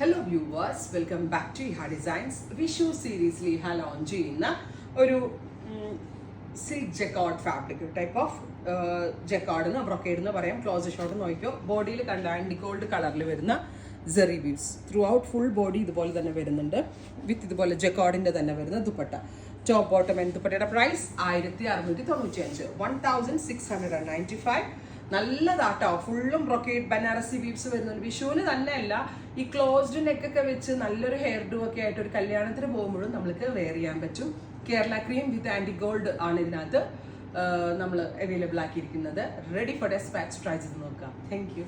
Hello viewers, welcome back to Iha designs. Vishu സീരീസിൽ Iha launch ചെയ്യുന്ന ഒരു silk jacquard fabric type of jacquard എന്ന് brocade എന്ന് പറയാം. ക്ലോസ് ഷോട്ട് നോക്കിയോ, ബോഡിയിൽ കണ്ട ആൻഡി ഗോൾഡ് കളറിൽ വരുന്ന zari beads throughout full body ഇതുപോലെ തന്നെ വരുന്നുണ്ട്. വിത്ത് ഇതുപോലെ ജക്കാർഡിന്റെ തന്നെ വരുന്ന ദുപ്പട്ട. ടോപ്പ് ബോട്ടം ആൻഡ് ദുപ്പട്ടയുടെ പ്രൈസ് 1695, 1695. നല്ലതാട്ടോ, ഫുള്ളും ബ്രൊക്കേഡ് ബനാറസി വീവ്സ് വരുന്നുണ്ട്. വിഷുവിന് തന്നെയല്ല, ഈ ക്ലോസ്ഡ് നെക്കൊക്കെ വെച്ച് നല്ലൊരു ഹെയർ ഡു ഒക്കെ ആയിട്ട് ഒരു കല്യാണത്തിന് പോകുമ്പോഴും നമ്മൾക്ക് വെയർ ചെയ്യാൻ പറ്റും. Kerala cream with antique gold ആണ് ഇതിനകത്ത് നമ്മൾ അവൈലബിൾ ആക്കിയിരിക്കുന്നത്. Ready for despatch. ട്രൈ ചെയ്ത് നോക്കാം. Thank U.